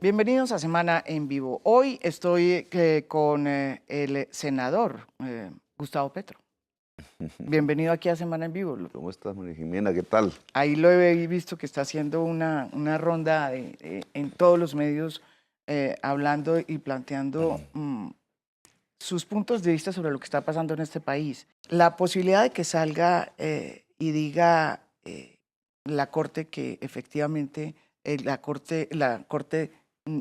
Bienvenidos a Semana en Vivo. Hoy estoy con el senador Gustavo Petro. Bienvenido aquí a Semana en Vivo. ¿Cómo estás, María Jimena? ¿Qué tal? Ahí lo he visto que está haciendo una ronda en todos los medios hablando y planteando sus puntos de vista sobre lo que está pasando en este país. La posibilidad de que salga y diga la Corte que efectivamente la Corte,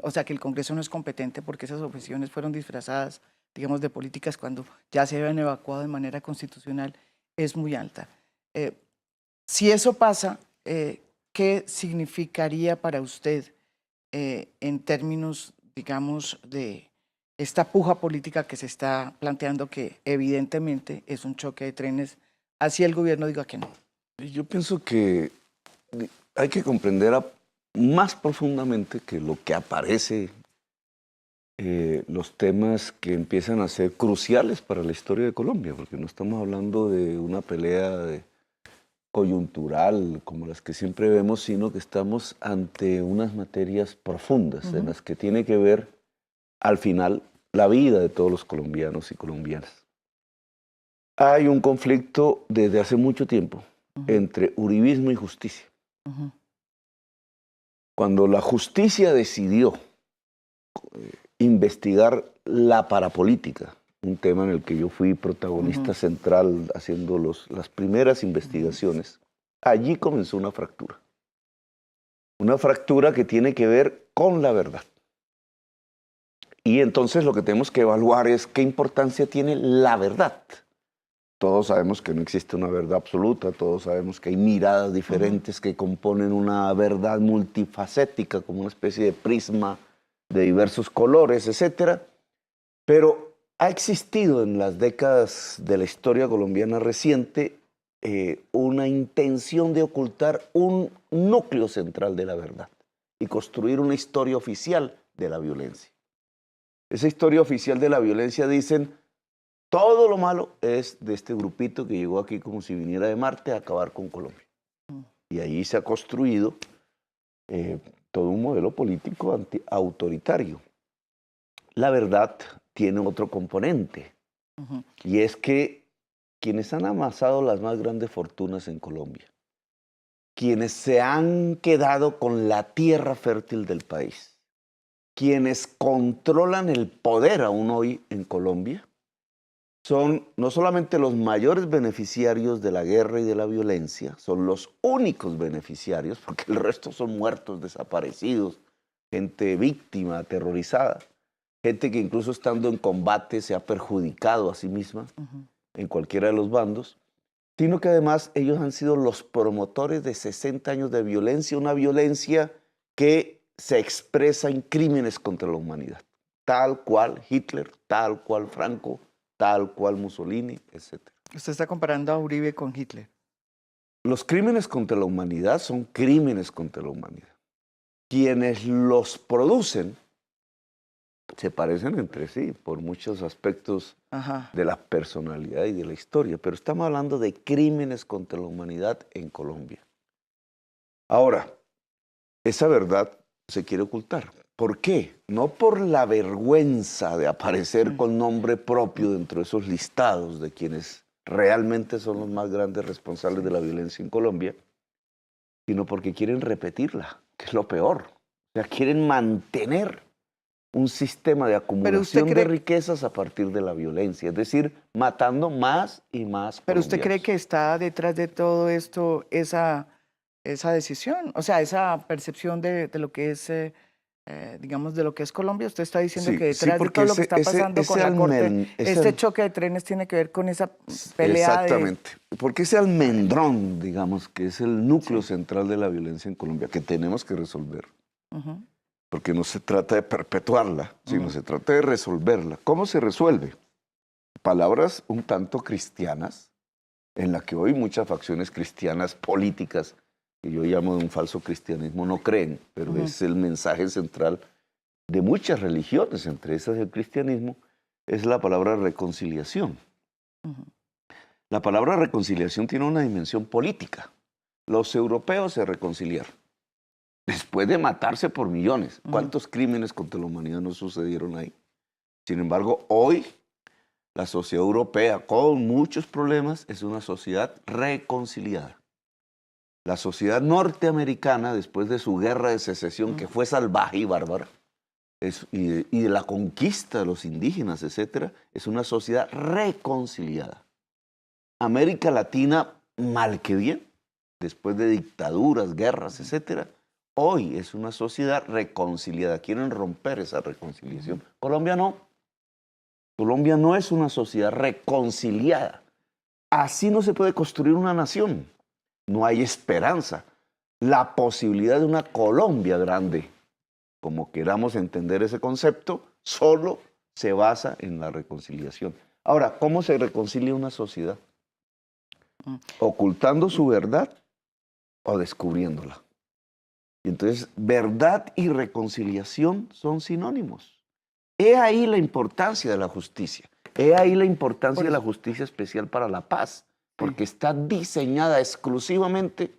o sea, que el Congreso no es competente porque esas objeciones fueron disfrazadas, digamos, de políticas cuando ya se habían evacuado de manera constitucional, es muy alta. Si eso pasa, ¿qué significaría para usted en términos, digamos, de esta puja política que se está planteando, que evidentemente es un choque de trenes, así el gobierno diga que no? Yo pienso que hay que comprender más profundamente que lo que aparece, los temas que empiezan a ser cruciales para la historia de Colombia, porque no estamos hablando de una pelea coyuntural como las que siempre vemos, sino que estamos ante unas materias profundas en las que tiene que ver, al final, la vida de todos los colombianos y colombianas. Hay un conflicto desde hace mucho tiempo entre uribismo y justicia. Cuando la justicia decidió investigar la parapolítica, un tema en el que yo fui protagonista central haciendo las primeras investigaciones, allí comenzó una fractura. Una fractura que tiene que ver con la verdad. Y entonces lo que tenemos que evaluar es qué importancia tiene la verdad. Todos sabemos que no existe una verdad absoluta, todos sabemos que hay miradas diferentes que componen una verdad multifacética, como una especie de prisma de diversos colores, etc. Pero ha existido en las décadas de la historia colombiana reciente una intención de ocultar un núcleo central de la verdad y construir una historia oficial de la violencia. Esa historia oficial de la violencia dicen: todo lo malo es de este grupito que llegó aquí como si viniera de Marte a acabar con Colombia. Y allí se ha construido todo un modelo político autoritario. La verdad tiene otro componente, y es que quienes han amasado las más grandes fortunas en Colombia, quienes se han quedado con la tierra fértil del país, quienes controlan el poder aún hoy en Colombia, son no solamente los mayores beneficiarios de la guerra y de la violencia, son los únicos beneficiarios, porque el resto son muertos, desaparecidos, gente víctima, aterrorizada, gente que incluso estando en combate se ha perjudicado a sí misma en cualquiera de los bandos, sino que además ellos han sido los promotores de 60 años de violencia, una violencia que se expresa en crímenes contra la humanidad, tal cual Hitler, tal cual Franco, tal cual Mussolini, etc. Usted está comparando a Uribe con Hitler. Los crímenes contra la humanidad son crímenes contra la humanidad. Quienes los producen se parecen entre sí por muchos aspectos de la personalidad y de la historia, pero estamos hablando de crímenes contra la humanidad en Colombia. Ahora, esa verdad se quiere ocultar. ¿Por qué? No por la vergüenza de aparecer con nombre propio dentro de esos listados de quienes realmente son los más grandes responsables de la violencia en Colombia, sino porque quieren repetirla, que es lo peor. O sea, quieren mantener un sistema de acumulación de riquezas a partir de la violencia, es decir, matando más y más colombianos. ¿Pero usted cree que está detrás de todo esto esa decisión? O sea, esa percepción de lo que es, digamos, de lo que es Colombia. Usted está diciendo que detrás de todo lo que está pasando con la Corte, este choque de trenes tiene que ver con esa pelea Exactamente, porque ese almendrón, digamos, que es el núcleo central de la violencia en Colombia, que tenemos que resolver. Porque no se trata de perpetuarla, sino se trata de resolverla. ¿Cómo se resuelve? Palabras un tanto cristianas, en las que hoy muchas facciones cristianas políticas, que yo llamo de un falso cristianismo, no creen, pero es el mensaje central de muchas religiones, entre esas el cristianismo, es la palabra reconciliación. La palabra reconciliación tiene una dimensión política. Los europeos se reconciliaron. después de matarse por millones. ¿Cuántos crímenes contra la humanidad no sucedieron ahí? Sin embargo, hoy la sociedad europea, con muchos problemas, es una sociedad reconciliada. La sociedad norteamericana, después de su guerra de secesión, que fue salvaje y bárbara, y de la conquista de los indígenas, etcétera, es una sociedad reconciliada. América Latina, mal que bien, después de dictaduras, guerras, etcétera, hoy es una sociedad reconciliada. Quieren romper esa reconciliación. Colombia no. Colombia no es una sociedad reconciliada. Así no se puede construir una nación. No hay esperanza. La posibilidad de una Colombia grande, como queramos entender ese concepto, solo se basa en la reconciliación. Ahora, ¿cómo se reconcilia una sociedad? Ocultando su verdad o descubriéndola. Y entonces, verdad y reconciliación son sinónimos. He ahí la importancia de la justicia. He ahí la importancia de la justicia especial para la paz, porque está diseñada exclusivamente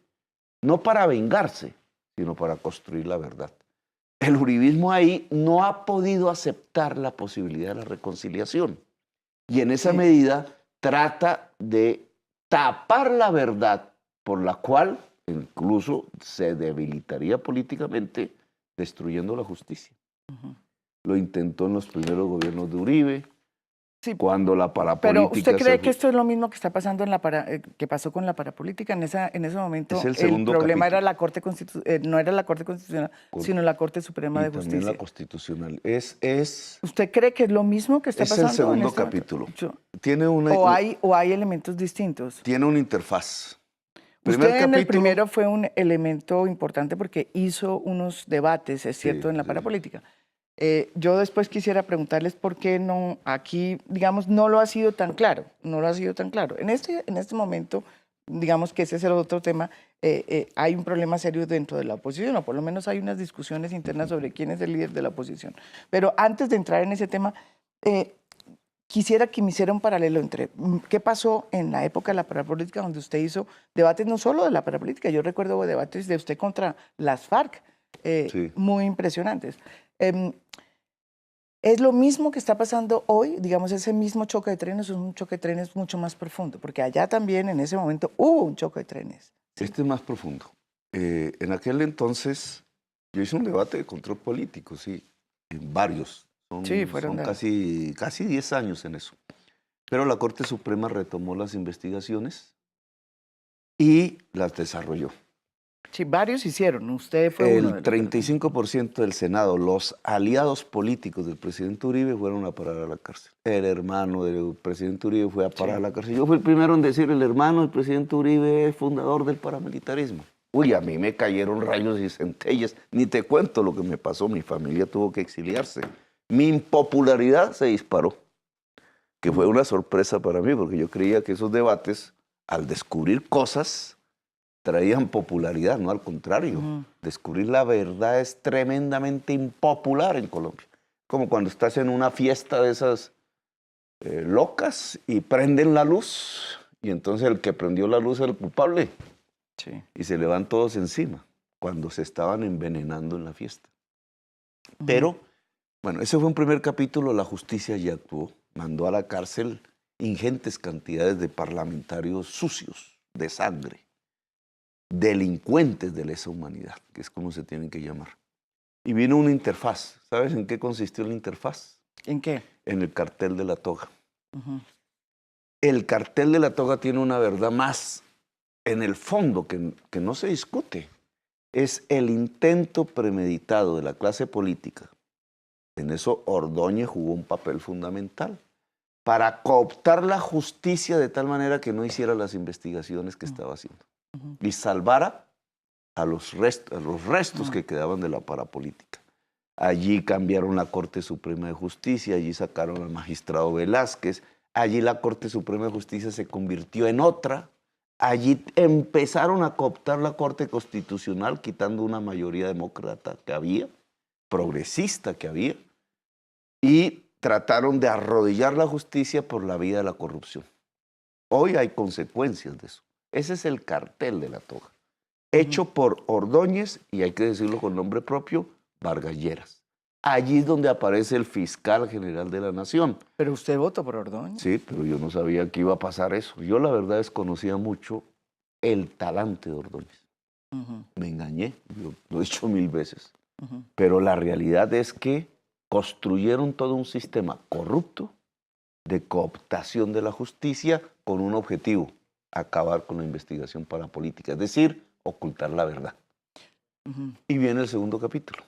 no para vengarse, sino para construir la verdad. El uribismo ahí no ha podido aceptar la posibilidad de la reconciliación. Y en esa medida trata de tapar la verdad por la cual incluso se debilitaría políticamente destruyendo la justicia. Lo intentó en los primeros gobiernos de Uribe, cuando la parapolítica... Pero ¿usted cree que esto es lo mismo que está pasando que pasó con la parapolítica? En ese momento el problema era la Corte no era la Corte Constitucional, sino la Corte Suprema de Justicia. También la Constitucional. ¿Usted cree que es lo mismo que está pasando? Es el segundo capítulo. Tiene ¿O hay elementos distintos? Tiene una interfaz. Usted en el primero fue un elemento importante porque hizo unos debates, es cierto, en la parapolítica. Yo después quisiera preguntarles por qué no, aquí, digamos, no lo ha sido tan claro, no lo ha sido tan claro. En este momento, digamos que ese es el otro tema, hay un problema serio dentro de la oposición, o por lo menos hay unas discusiones internas sobre quién es el líder de la oposición. Pero antes de entrar en ese tema, quisiera que me hiciera un paralelo entre qué pasó en la época de la parapolítica, donde usted hizo debates no solo de la parapolítica, yo recuerdo debates de usted contra las FARC, muy impresionantes. ¿Es lo mismo que está pasando hoy? Digamos, ese mismo choque de trenes es un choque de trenes mucho más profundo, porque allá también en ese momento hubo un choque de trenes. Este es más profundo. En aquel entonces yo hice un debate de control político, en varios. Fueron casi 10 años en eso. Pero la Corte Suprema retomó las investigaciones y las desarrolló. Sí, varios hicieron, usted fue uno de los... El 35% del Senado, los aliados políticos del presidente Uribe fueron a parar a la cárcel. El hermano del presidente Uribe fue a parar a la cárcel. Yo fui el primero en decir, el hermano del presidente Uribe es fundador del paramilitarismo. Uy, a mí me cayeron rayos y centellas. Ni te cuento lo que me pasó. Mi familia tuvo que exiliarse. Mi impopularidad se disparó, que fue una sorpresa para mí, porque yo creía que esos debates, al descubrir cosas, traían popularidad, no al contrario. Descubrir la verdad es tremendamente impopular en Colombia. Como cuando estás en una fiesta de esas locas y prenden la luz, y entonces el que prendió la luz es el culpable. Y se le van todos encima, cuando se estaban envenenando en la fiesta. Pero, bueno, ese fue un primer capítulo. La justicia ya actuó, mandó a la cárcel ingentes cantidades de parlamentarios sucios, de sangre. Delincuentes de lesa humanidad, que es como se tienen que llamar. Y vino una interfaz. ¿Sabes en qué consistió la interfaz? ¿En qué? En el cartel de la toga. El cartel de la toga tiene una verdad más en el fondo que no se discute. Es el intento premeditado de la clase política. En eso Ordóñez jugó un papel fundamental para cooptar la justicia de tal manera que no hiciera las investigaciones que estaba haciendo. Y salvara a los restos que quedaban de la parapolítica. Allí cambiaron la Corte Suprema de Justicia, allí sacaron al magistrado Velázquez, allí la Corte Suprema de Justicia se convirtió en otra, allí empezaron a cooptar la Corte Constitucional, quitando una mayoría demócrata que había, progresista que había, y trataron de arrodillar la justicia por la vía de la corrupción. Hoy hay consecuencias de eso. Ese es el cartel de la toga. hecho por Ordóñez, y hay que decirlo con nombre propio, Vargas Lleras. Allí es donde aparece el fiscal general de la Nación. Pero usted votó por Ordóñez. Sí, pero yo no sabía que iba a pasar eso. Yo la verdad desconocía mucho el talante de Ordóñez. Me engañé, yo lo he dicho 1000 veces. Pero la realidad es que construyeron todo un sistema corrupto de cooptación de la justicia con un objetivo: acabar con la investigación parapolítica, es decir, ocultar la verdad. Y viene el segundo capítulo.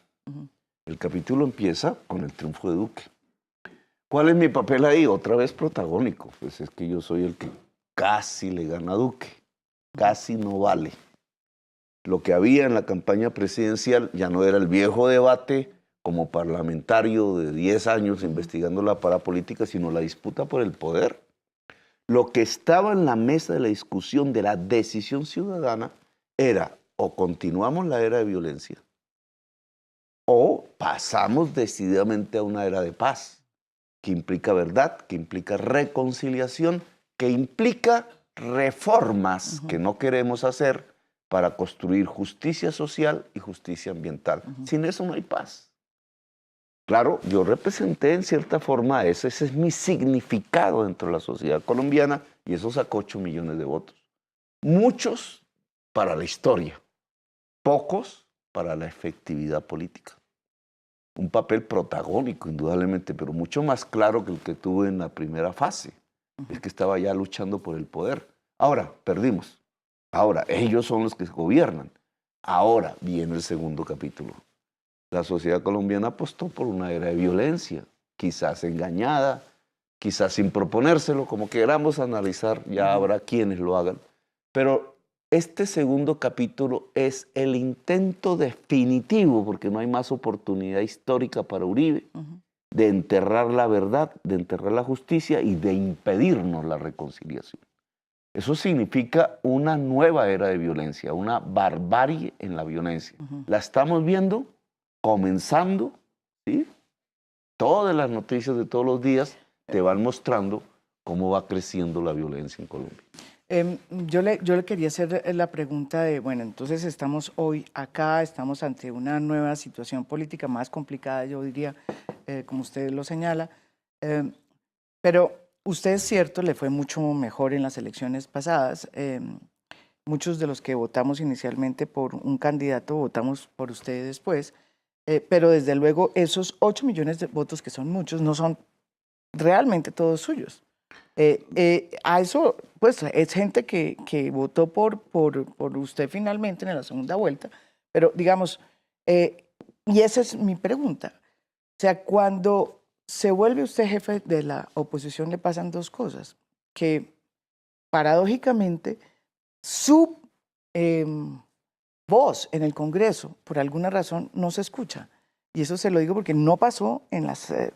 El capítulo empieza con el triunfo de Duque. ¿Cuál es mi papel ahí? Otra vez protagónico. Pues es que yo soy el que casi le gana a Duque. Casi no vale. Lo que había en la campaña presidencial ya no era el viejo debate como parlamentario de 10 años investigando la parapolítica, sino la disputa por el poder. Lo que estaba en la mesa de la discusión de la decisión ciudadana era: o continuamos la era de violencia o pasamos decididamente a una era de paz, que implica verdad, que implica reconciliación, que implica reformas que no queremos hacer para construir justicia social y justicia ambiental. Sin eso no hay paz. Claro, yo representé en cierta forma eso, ese es mi significado dentro de la sociedad colombiana, y eso sacó 8 millones de votos. Muchos para la historia, pocos para la efectividad política. Un papel protagónico, indudablemente, pero mucho más claro que el que tuve en la primera fase. Es que estaba ya luchando por el poder. Ahora, perdimos. Ahora, ellos son los que gobiernan. Ahora viene el segundo capítulo. La sociedad colombiana apostó por una era de violencia, quizás engañada, quizás sin proponérselo, como queramos analizar, ya habrá quienes lo hagan. Pero este segundo capítulo es el intento definitivo, porque no hay más oportunidad histórica para Uribe, de enterrar la verdad, de enterrar la justicia y de impedirnos la reconciliación. Eso significa una nueva era de violencia, una barbarie en la violencia. La estamos viendo comenzando, ¿sí? Todas las noticias de todos los días te van mostrando cómo va creciendo la violencia en Colombia. Yo le quería hacer la pregunta de, bueno, entonces estamos hoy acá, estamos ante una nueva situación política más complicada, yo diría, como usted lo señala, pero usted es cierto, le fue mucho mejor en las elecciones pasadas. Muchos de los que votamos inicialmente por un candidato votamos por usted después, pero desde luego esos 8 millones de votos, que son muchos, no son realmente todos suyos. A eso, pues, es gente que votó por usted finalmente en la segunda vuelta, pero digamos, y esa es mi pregunta. O sea, cuando se vuelve usted jefe de la oposición, le pasan dos cosas, que paradójicamente su voz en el Congreso, por alguna razón, no se escucha. Y eso se lo digo porque no pasó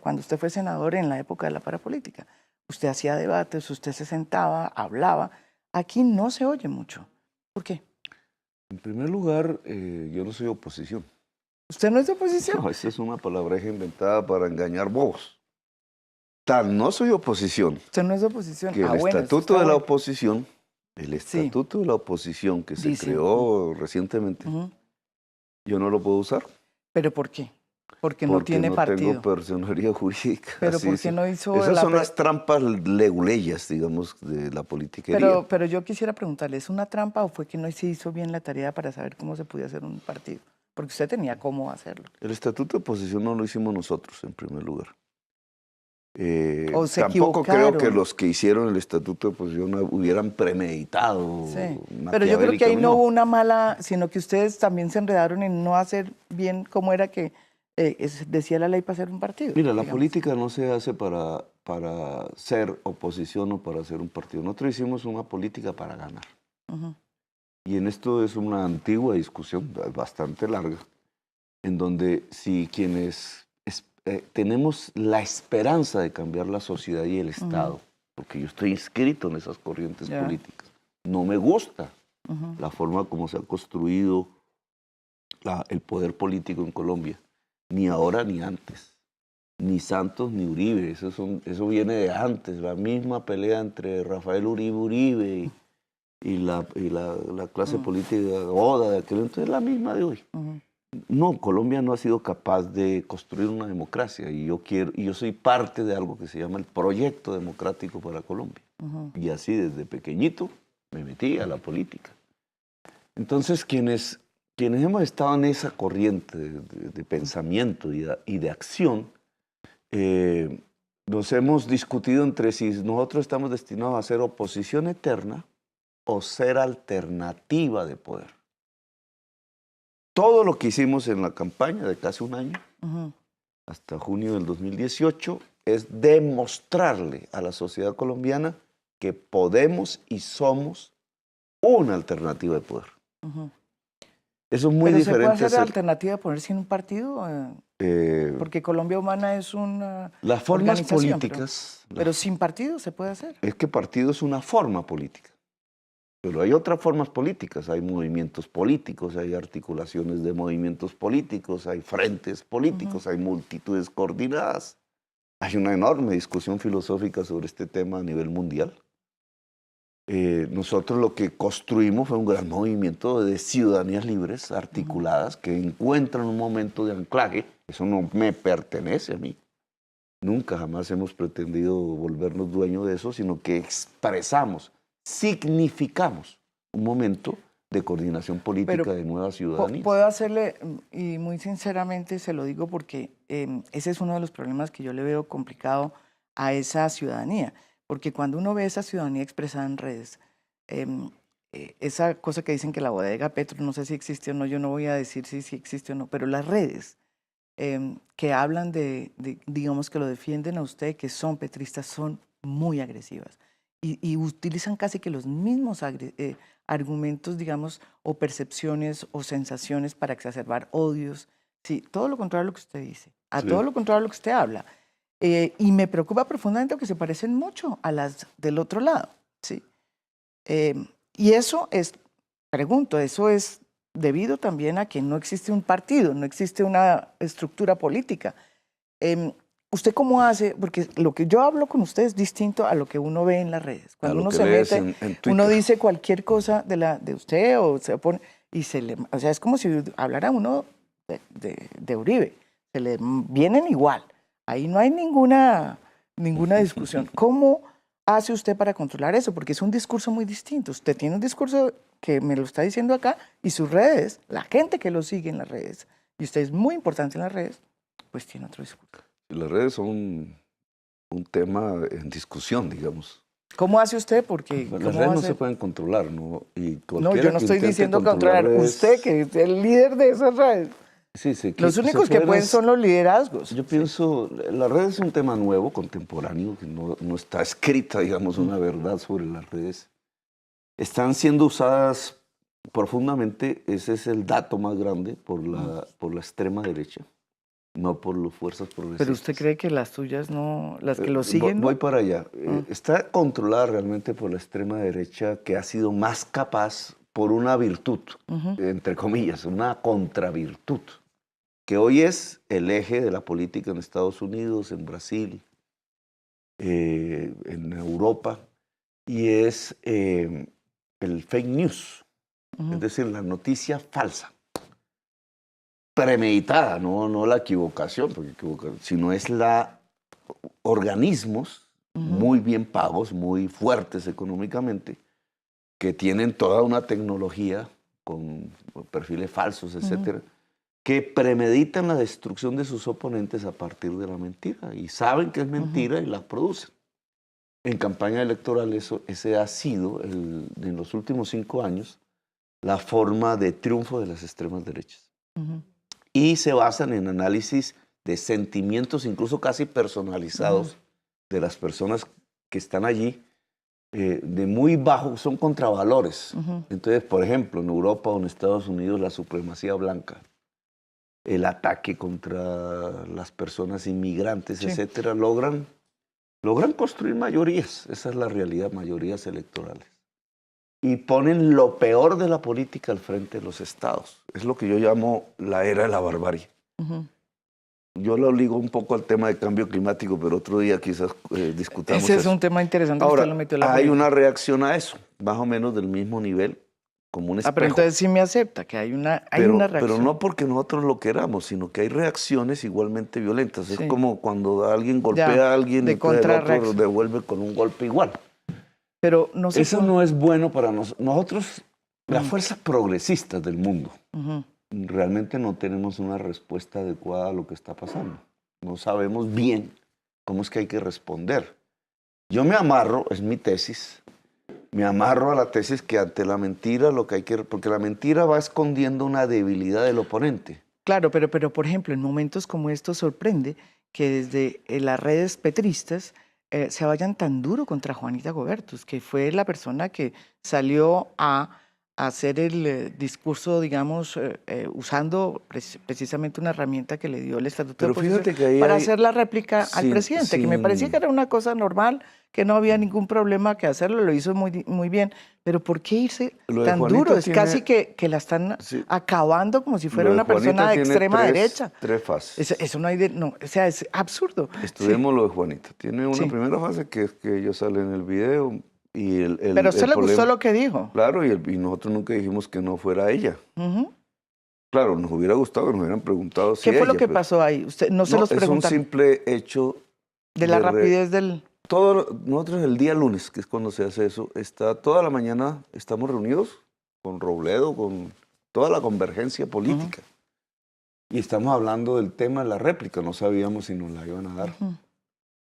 cuando usted fue senador en la época de la parapolítica. Usted hacía debates, usted se sentaba, hablaba. Aquí no se oye mucho. ¿Por qué? En primer lugar, yo no soy oposición. ¿Usted no es de oposición? No, esa es una palabreja inventada para engañar bobos. No soy oposición. ¿Usted no es de oposición? Que el estatuto de la oposición, el estatuto de la oposición que se creó recientemente, yo no lo puedo usar. ¿Pero por qué? Porque no tiene partido. Porque no tengo personería jurídica. ¿Pero por qué no hizo Esas son las trampas leguleyas, digamos, de la politiquería. Pero yo quisiera preguntarle, ¿es una trampa o fue que no se hizo bien la tarea para saber cómo se podía hacer un partido? Porque usted tenía cómo hacerlo. El estatuto de oposición no lo hicimos nosotros, en primer lugar. ¿O se tampoco equivocaron? creo que los que hicieron el estatuto de oposición hubieran premeditado. Sí. Pero yo creo que ahí no hubo una mala, sino que ustedes también se enredaron en no hacer bien cómo era que decía la ley para hacer un partido. Mira, la política no se hace para ser oposición o para hacer un partido. Nosotros hicimos una política para ganar. Y en esto es una antigua discusión, bastante larga, en donde si quienes tenemos la esperanza de cambiar la sociedad y el Estado, porque yo estoy inscrito en esas corrientes políticas, no me gusta la forma como se ha construido el poder político en Colombia, ni ahora ni antes, ni Santos ni Uribe, eso viene de antes, la misma pelea entre Rafael Uribe la clase política Oda de aquel entonces es la misma de hoy. No, Colombia no ha sido capaz de construir una democracia y yo soy parte de algo que se llama el proyecto democrático para Colombia. Y así desde pequeñito me metí a la política. Entonces quienes hemos estado en esa corriente de pensamiento y de acción, nos hemos discutido entre si nosotros estamos destinados a ser oposición eterna o ser alternativa de poder. Todo lo que hicimos en la campaña de casi un año, hasta junio del 2018, es demostrarle a la sociedad colombiana que podemos y somos una alternativa de poder. Eso es muy diferente. ¿Pero se puede hacer alternativa de ponerse en un partido? Porque Colombia Humana es una las formas organización, políticas... pero sin partido se puede hacer. Es que partido es una forma política. Pero hay otras formas políticas, hay movimientos políticos, hay articulaciones de movimientos políticos, hay frentes políticos, hay multitudes coordinadas. Hay una enorme discusión filosófica sobre este tema a nivel mundial. Nosotros lo que construimos fue un gran movimiento de ciudadanías libres, articuladas, que encuentran un momento de anclaje. Eso no me pertenece a mí. Nunca jamás hemos pretendido volvernos dueños de eso, sino que expresamos, significamos un momento de coordinación política. Pero de nuevas ciudadanías. Puedo hacerle, y muy sinceramente se lo digo porque ese es uno de los problemas que yo le veo complicado a esa ciudadanía. Porque cuando uno ve esa ciudadanía expresada en redes, esa cosa que dicen que la bodega Petro, no sé si existe o no, yo no voy a decir si existe o no, pero las redes que hablan digamos que lo defienden a usted, que son petristas, son muy agresivas. Y utilizan casi que los mismos argumentos, digamos, o percepciones o sensaciones para exacerbar odios. Sí, todo lo contrario a lo que usted dice, todo lo contrario a lo que usted habla. Y me preocupa profundamente porque se parecen mucho a las del otro lado, ¿sí? Y eso es, pregunto, eso es debido también a que no existe un partido, no existe una estructura política. ¿Usted cómo hace? Porque lo que yo hablo con usted es distinto a lo que uno ve en las redes. Cuando uno se mete, en uno dice cualquier cosa de usted o se pone, y o sea, es como si hablara uno de Uribe, se le vienen igual. Ahí no hay ninguna discusión. ¿Cómo hace usted para controlar eso? Porque es un discurso muy distinto. Usted tiene un discurso que me lo está diciendo acá y sus redes, la gente que lo sigue en las redes, y usted es muy importante en las redes, pues tiene otro discurso. Las redes son un tema en discusión, digamos. ¿Cómo hace usted? Porque las redes no se pueden controlar, ¿no? No, yo no estoy diciendo controlar. Redes, usted, que es el líder de esas redes. Sí, los únicos que pueden son los liderazgos. Yo pienso, las redes es un tema nuevo, contemporáneo, que no está escrita, digamos, una verdad sobre las redes. Están siendo usadas profundamente, ese es el dato más grande, por la extrema derecha, no por las fuerzas progresistas. ¿Pero usted cree que las suyas no, las que lo siguen? Voy para allá. Está controlada realmente por la extrema derecha, que ha sido más capaz por una virtud, entre comillas, una contravirtud, que hoy es el eje de la política en Estados Unidos, en Brasil, en Europa, y es el fake news, es decir, la noticia falsa, premeditada, no la equivocación, sino es organismos muy bien pagos, muy fuertes económicamente, que tienen toda una tecnología con perfiles falsos, etcétera, que premeditan la destrucción de sus oponentes a partir de la mentira y saben que es mentira y la producen. En campaña electoral ese ha sido, en los últimos 5 años, la forma de triunfo de las extremas derechas. Y se basan en análisis de sentimientos, incluso casi personalizados, de las personas que están allí, de muy bajo, son contravalores. Entonces, por ejemplo, en Europa o en Estados Unidos, la supremacía blanca, el ataque contra las personas inmigrantes, etcétera, logran construir mayorías. Esa es la realidad, mayorías electorales. Y ponen lo peor de la política al frente de los estados. Es lo que yo llamo la era de la barbarie. yo lo ligo un poco al tema de cambio climático, pero otro día quizás discutamos Ese es eso. un tema interesante. Ahora, Usted lo metió en la hay política. una reacción a eso, más o menos del mismo nivel, como un espejo. Pero entonces sí me acepta que hay una Pero reacción. no porque nosotros lo queramos, sino que hay reacciones igualmente violentas. Sí. Es como cuando alguien golpea Ya, a alguien de y entonces el otro contrarreacción. devuelve con un golpe igual. Pero no se Eso puede. no es bueno para nosotros, las Mm. fuerzas progresistas del mundo. Ujú. Realmente no tenemos una respuesta adecuada a lo que está pasando. No sabemos bien cómo es que hay que responder. Yo me amarro, es mi tesis, me amarro a la tesis que ante la mentira lo que hay que... Porque la mentira va escondiendo una debilidad del oponente. Claro, pero por ejemplo, en momentos como estos sorprende que desde las redes petristas se vayan tan duro contra Juanita Gobertus, que fue la persona que salió a hacer el discurso, digamos, usando precisamente una herramienta que le dio el Estatuto Pero de Oposición fíjate que ahí para hay... hacer la réplica al presidente, que me parecía que era una cosa normal, que no había ningún problema que hacerlo, lo hizo muy bien. Pero ¿por qué irse Lo de tan Juanita duro? Es tiene- casi que la están Sí. acabando como si fuera Lo de una persona Juanita de tiene extrema derecha. tres fases. Eso no hay no, o sea, es absurdo. Estudiemos lo de Juanita. Tiene una Sí. primera fase que es que ella sale en el video y Pero a usted le gustó problema- lo que dijo. Claro, y nosotros nunca dijimos que no fuera ella. Ujú. Claro, nos hubiera gustado que nos hubieran preguntado si ¿Qué fue ella, lo que pero- pasó ahí? Usted no se No, los es un preguntaron. simple hecho De la de re- rapidez del... Nosotros el día lunes, que es cuando se hace eso, toda la mañana estamos reunidos con Robledo, con toda la convergencia política. Y estamos hablando del tema de la réplica, no sabíamos si nos la iban a dar. Ujú.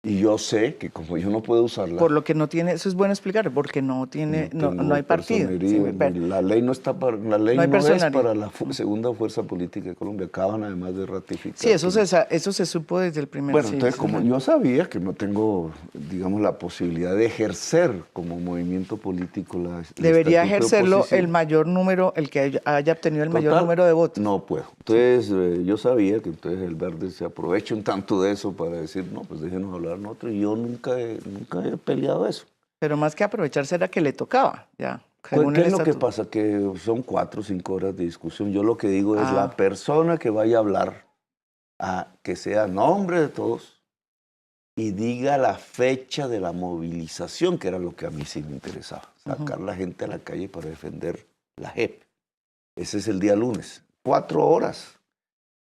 Y yo sé que como yo no puedo usarla, Por lo que no tiene, eso es bueno explicar, porque no tiene, no tengo hay partido. Sí, personería, la ley no está para, la ley No hay no es personería. para la segunda fuerza política de Colombia. Acaban además de ratificar. sí, eso que- se supo desde el primer... Bueno, sí, entonces sí, como no. yo sabía que no tengo, digamos, la posibilidad de ejercer como movimiento político el Debería estatuto de ejercerlo oposición, el mayor número, el que haya obtenido el mayor total, número de votos. no puedo. Entonces yo sabía que entonces el Verde se aprovecha un tanto de eso para decir, no, pues déjenos hablar nosotros. Y yo nunca he peleado eso. Pero más que aprovecharse era que le tocaba, ya. ¿Qué según el es lo que estatuto. pasa? Que son 4 o 5 horas de discusión. Yo lo que digo es Ah. la persona que vaya a hablar, que sea nombre de todos y diga la fecha de la movilización, que era lo que a mí sí me interesaba. Sacar la gente a la calle para defender la JEP. Ese es el día lunes. 4 horas.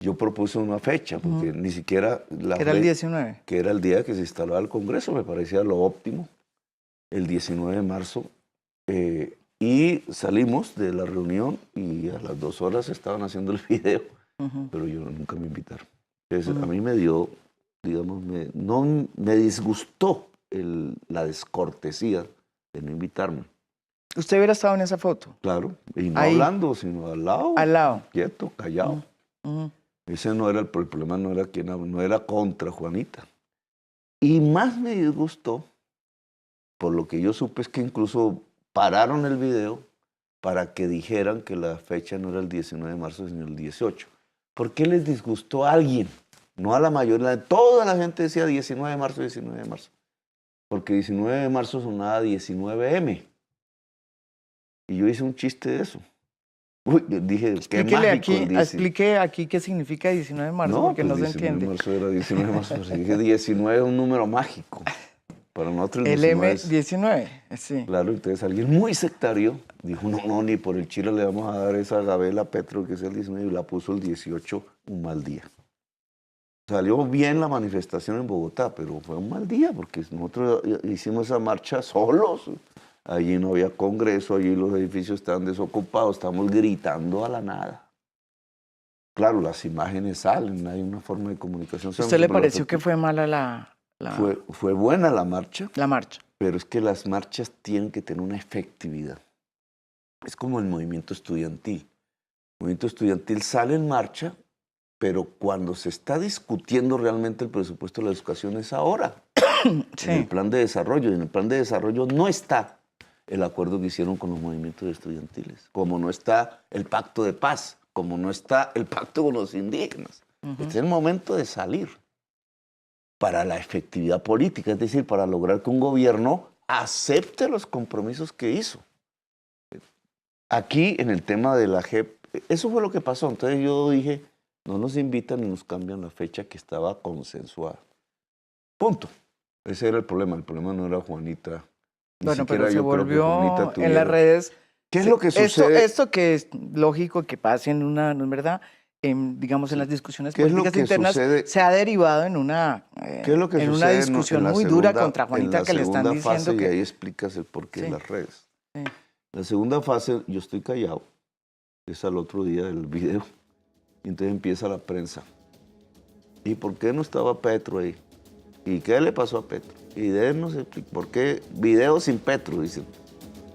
Yo propuse una fecha, porque ni siquiera la Que era el ley- 19. que era el día que se instalaba el Congreso, me parecía lo óptimo, el 19 de marzo. Y salimos de la reunión y a las 2 horas estaban haciendo el video, pero yo nunca me invitaron. Entonces, a mí me dio, digamos, me disgustó la descortesía de no invitarme. ¿Usted hubiera estado en esa foto? Claro, y no Ahí. hablando, sino al lado, Al lado. quieto, callado. Ujú. Ese no era el problema, no era contra Juanita. Y más me disgustó, por lo que yo supe, es que incluso pararon el video para que dijeran que la fecha no era el 19 de marzo, sino el 18. ¿Por qué les disgustó a alguien? No a la mayoría, toda la gente decía 19 de marzo, 19 de marzo. Porque 19 de marzo sonaba 19M. Y yo hice un chiste de eso. Uy, dije, qué mágico el 19. Explique aquí qué significa 19 de marzo, porque no se 19 entiende. de marzo era 19 de marzo. Pero dije 19 es un número mágico. Para nosotros el El 19 es... M19, sí. Claro, entonces alguien muy sectario dijo, no, ni por el Chile le vamos a dar esa Gabela Petro, que es el 19, y la puso el 18, un mal día. Salió bien la manifestación en Bogotá, pero fue un mal día, porque nosotros hicimos esa marcha solos. Allí no había congreso, allí los edificios estaban desocupados, estamos gritando a la nada. Claro, las imágenes salen, hay una forma de comunicación. ¿A usted le pareció que fue mala la Fue buena la marcha, marcha? pero es que las marchas tienen que tener una efectividad. Es como el movimiento estudiantil. El movimiento estudiantil sale en marcha, pero cuando se está discutiendo realmente el presupuesto de la educación es ahora. Sí. En el plan de desarrollo. Y en el plan de desarrollo no está el acuerdo que hicieron con los movimientos estudiantiles, como no está el pacto de paz, como no está el pacto con los indígenas. Este es el momento de salir para la efectividad política, es decir, para lograr que un gobierno acepte los compromisos que hizo. Aquí, en el tema de la JEP, eso fue lo que pasó. Entonces yo dije, No nos invitan y nos cambian la fecha que estaba consensuada. Punto. Ese era el problema. El problema no era Juanita. Ni Bueno, siquiera pero se yo creo que Juanita volvió en tuviera. las redes. ¿Qué es lo que sucede? Esto que es lógico que pase en una, ¿no es verdad? Digamos, en las discusiones ¿Qué es lo políticas que internas, sucede? se ha derivado en una, ¿Qué es lo que en una sucede discusión la muy dura segunda- contra Juanita, que le están En la segunda diciendo fase, y que... ahí explicas el porqué Sí. de las redes. Sí. La segunda fase, yo estoy callado. Es al otro día del video. Y entonces empieza la prensa. ¿Y por qué no estaba Petro ahí? ¿Y qué le pasó a Petro? Y déjenos explicar. ¿Por qué video sin Petro? Dicen.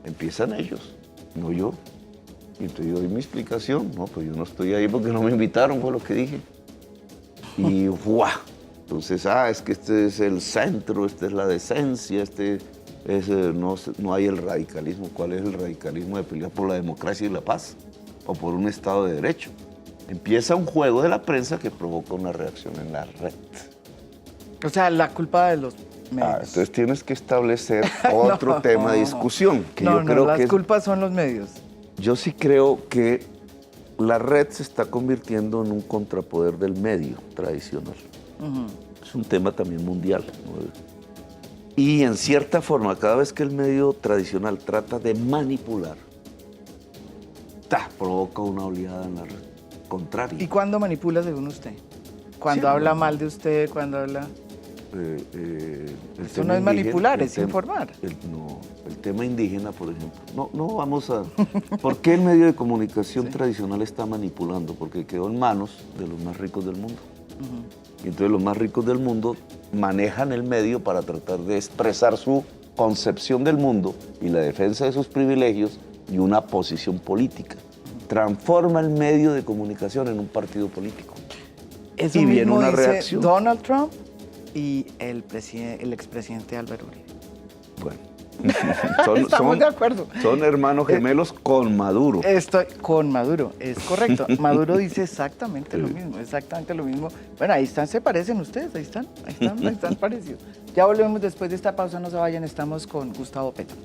Empiezan ellos, no yo. Y entonces yo doy mi explicación. No, pues yo no estoy ahí porque no me invitaron, fue lo que dije. Y ¡guau! Entonces, es que este es el centro, esta es la decencia, no hay el radicalismo. ¿Cuál es el radicalismo de pelear por la democracia y la paz? O por un Estado de Derecho. Empieza un juego de la prensa que provoca una reacción en la red. O sea, la culpa de los medios. Entonces tienes que establecer otro tema de discusión. Que yo creo las que culpas son los medios. Yo sí creo que la red se está convirtiendo en un contrapoder del medio tradicional. Es un tema también mundial, ¿no? Y en cierta forma, cada vez que el medio tradicional trata de manipular, provoca una oleada en la red contraria. ¿Y cuándo manipula según usted? Cuando Sí, habla no. mal de usted, cuando habla... El Esto tema no es manipular, el es informar. El tema indígena, por ejemplo. No vamos a... ¿Por qué el medio de comunicación tradicional está manipulando? Porque quedó en manos de los más ricos del mundo. Y entonces los más ricos del mundo manejan el medio para tratar de expresar su concepción del mundo y la defensa de sus privilegios y una posición política. Transforma el medio de comunicación en un partido político. Eso Y viene mismo una dice reacción. Donald Trump y el expresidente Álvaro Uribe. Bueno, Estamos de acuerdo. son hermanos gemelos con Maduro. Estoy con Maduro, es correcto. Maduro dice exactamente lo mismo, exactamente lo mismo. Bueno, ahí están, se parecen ustedes, ahí están parecidos. Ya volvemos después de esta pausa, no se vayan, estamos con Gustavo Petro.